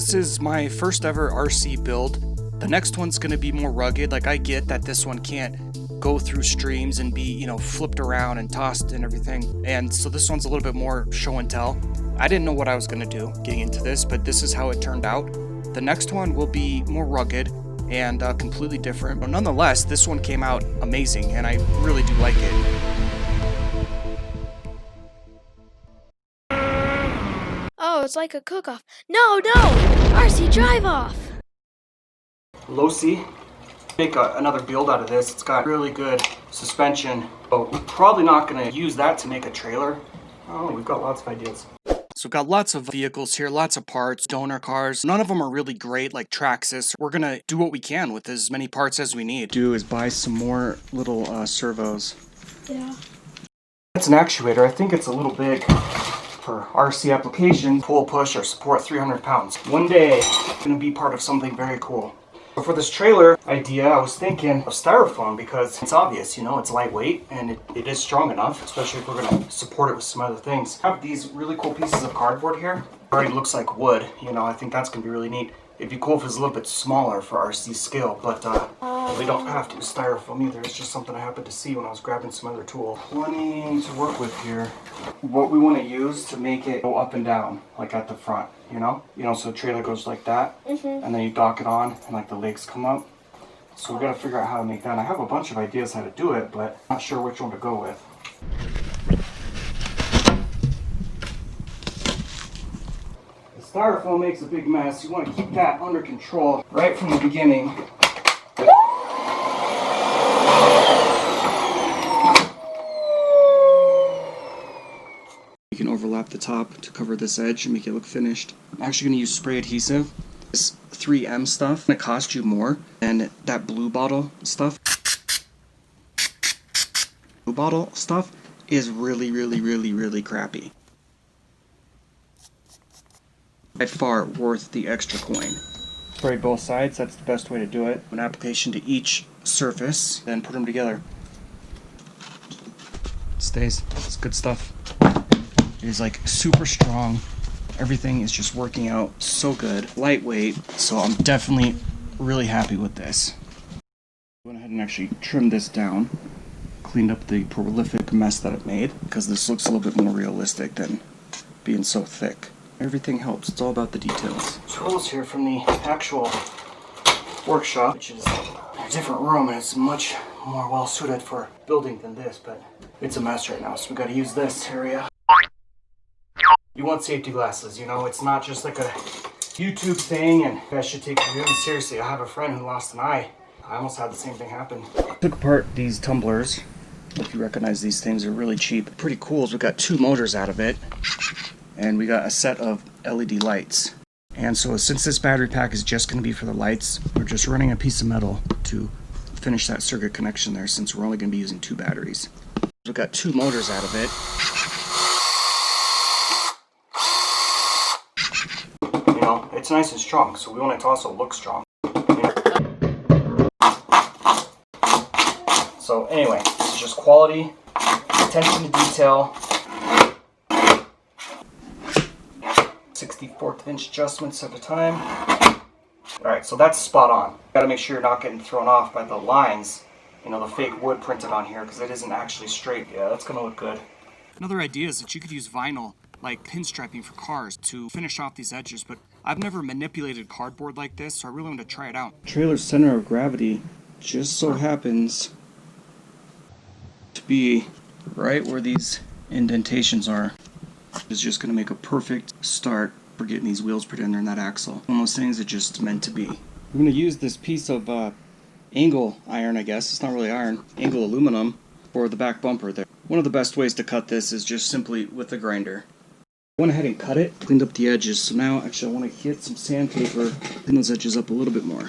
this is my first ever RC build. The next one's gonna be more rugged. Like, I get that this one can't go through streams and be, flipped around and tossed and everything. And so this one's a little bit more show and tell. I didn't know what I was gonna do getting into this, but this is how it turned out. The next one will be more rugged and completely different. But nonetheless, this one came out amazing and I really do like it. Oh, it's like a cook-off. No! RC drive-off! Losi, make another build out of this. It's got really good suspension, but we're probably not going to use that to make a trailer. Oh, we've got lots of ideas. So we've got lots of vehicles here, lots of parts, donor cars. None of them are really great like Traxxas. We're going to do what we can with as many parts as we need. Do is buy some more little servos. Yeah. That's an actuator. I think it's a little big for RC application. Pull, push, or support 300 pounds. One day, it's going to be part of something very cool. For this trailer idea, I was thinking of styrofoam because it's obvious, it's lightweight and it is strong enough, especially if we're going to support it with some other things. I have these really cool pieces of cardboard here. It already looks like wood, I think that's going to be really neat. It'd be cool if it was a little bit smaller for RC scale, but we don't have to use styrofoam either. It's just something I happened to see when I was grabbing some other tool. Plenty to work with here. What we want to use to make it go up and down, like at the front, so the trailer goes like that, and then you dock it on, and like the legs come up. So we got to figure out how to make that. And I have a bunch of ideas how to do it, but I'm not sure which one to go with. Styrofoam makes a big mess. You want to keep that under control right from the beginning. You can overlap the top to cover this edge and make it look finished. I'm actually going to use spray adhesive. This 3M stuff, it costs you more than that Blue Bottle stuff. Blue Bottle stuff is really crappy. By far worth the extra coin. Spray both sides, that's the best way to do it. An application to each surface, then put them together. It stays. It's good stuff. It is like super strong. Everything is just working out so good. Lightweight, so I'm definitely really happy with this. I went ahead and actually trimmed this down. Cleaned up the prolific mess that it made, because this looks a little bit more realistic than being so thick. Everything helps. It's all about the details. Tools here from the actual workshop, which is a different room, and it's much more well suited for building than this, but it's a mess right now, so we got to use this area. You want safety glasses, it's not just like a YouTube thing, and you guys should take it really seriously. I have a friend who lost an eye. I almost had the same thing happen. Took apart these tumblers. If you recognize these things, they're really cheap. Pretty cool. So we got 2 motors out of it. And we got a set of LED lights. And so since this battery pack is just going to be for the lights, we're just running a piece of metal to finish that circuit connection there, since we're only going to be using 2 batteries. So we've got 2 motors out of it. It's nice and strong, so we want it to also look strong. So anyway, this is just quality, attention to detail, 64th inch adjustments at a time. Alright, so that's spot on. Gotta make sure you're not getting thrown off by the lines, the fake wood printed on here, because it isn't actually straight. Yeah, that's gonna look good. Another idea is that you could use vinyl, like pinstriping for cars, to finish off these edges, but I've never manipulated cardboard like this, so I really want to try it out. Trailer's center of gravity just so happens to be right where these indentations are. It's just going to make a perfect start for getting these wheels put in there in that axle. One of those things that just meant to be. I'm going to use this piece of angle iron, I guess. It's not really iron. Angle aluminum for the back bumper there. One of the best ways to cut this is just simply with a grinder. I went ahead and cut it, cleaned up the edges, so now actually I want to hit some sandpaper, clean those edges up a little bit more.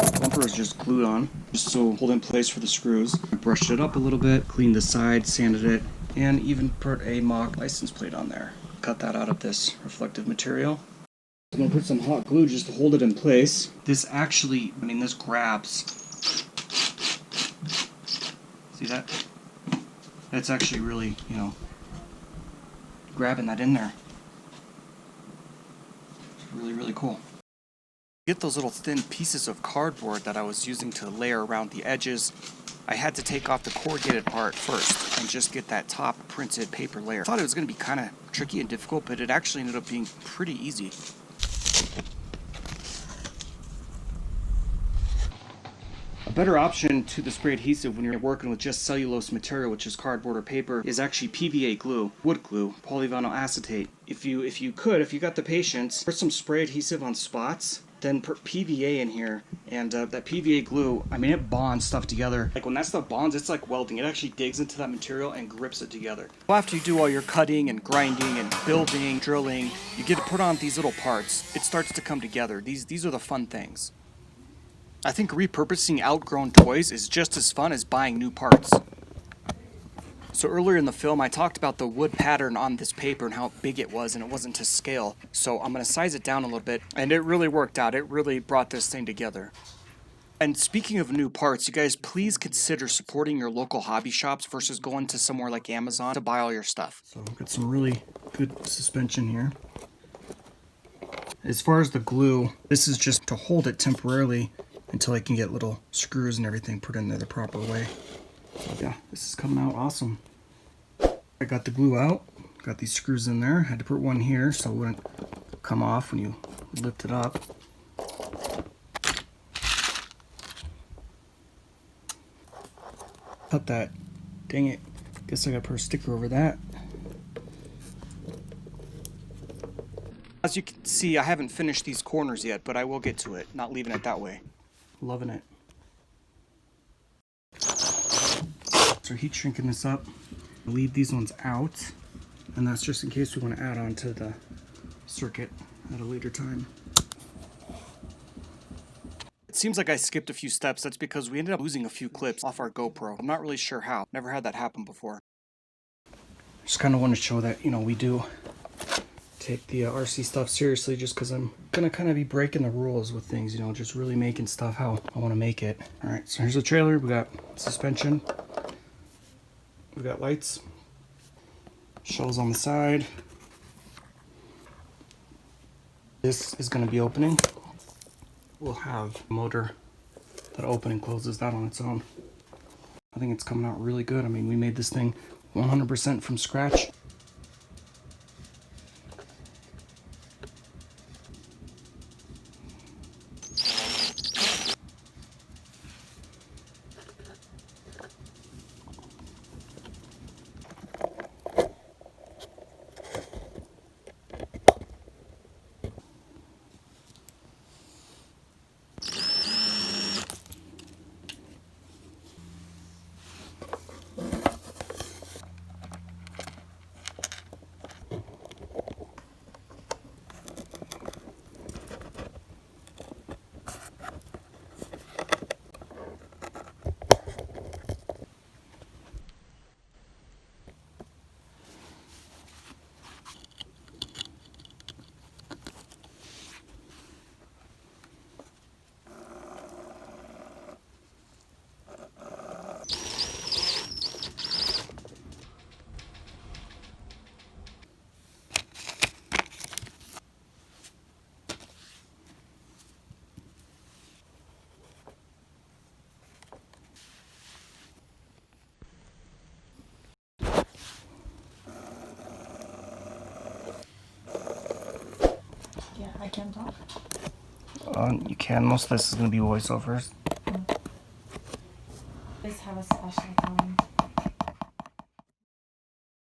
The bumper is just glued on, just so hold in place for the screws. I brushed it up a little bit, cleaned the side, sanded it, and even put a mock license plate on there. Cut that out of this reflective material. I'm going to put some hot glue just to hold it in place. This actually, this grabs. See that? That's actually really, grabbing that in there. It's really, really cool. Get those little thin pieces of cardboard that I was using to layer around the edges. I had to take off the corrugated part first and just get that top printed paper layer. I thought it was going to be kind of tricky and difficult, but it actually ended up being pretty easy. A better option to the spray adhesive when you're working with just cellulose material, which is cardboard or paper, is actually PVA glue, wood glue, polyvinyl acetate. If you got the patience, put some spray adhesive on spots, then put PVA in here, and that PVA glue, I mean, it bonds stuff together. Like when that stuff bonds, it's like welding. It actually digs into that material and grips it together. Well, after you do all your cutting and grinding and building, drilling, you get to put on these little parts. It starts to come together. These are the fun things. I think repurposing outgrown toys is just as fun as buying new parts. So earlier in the film, I talked about the wood pattern on this paper and how big it was, and it wasn't to scale. So I'm going to size it down a little bit, and it really worked out. It really brought this thing together. And speaking of new parts, you guys please consider supporting your local hobby shops versus going to somewhere like Amazon to buy all your stuff. So I've got some really good suspension here. As far as the glue, this is just to hold it temporarily until I can get little screws and everything put in there the proper way. So yeah, this is coming out awesome. I got the glue out, got these screws in there. Had to put one here so it wouldn't come off when you lift it up. Cut that. Dang it. Guess I gotta put a sticker over that. As you can see, I haven't finished these corners yet, but I will get to it. Not leaving it that way. Loving it. So heat shrinking this up. Leave these ones out, and that's just in case we want to add on to the circuit at a later time. It seems like I skipped a few steps. That's because we ended up losing a few clips off our GoPro. I'm not really sure how. Never had that happen before. Just kind of want to show that, you know, we do take the RC stuff seriously, just because I'm gonna kind of be breaking the rules with things, you know, just really making stuff how I want to make it. All right, so here's the trailer. We got suspension, we got lights, shells on the side. This is going to be opening. We'll have a motor that opens and closes that on its own. I think it's coming out really good. I mean, we made this thing 100% from scratch. I can talk. You can. Most of this is going to be voiceovers. Please have a special time.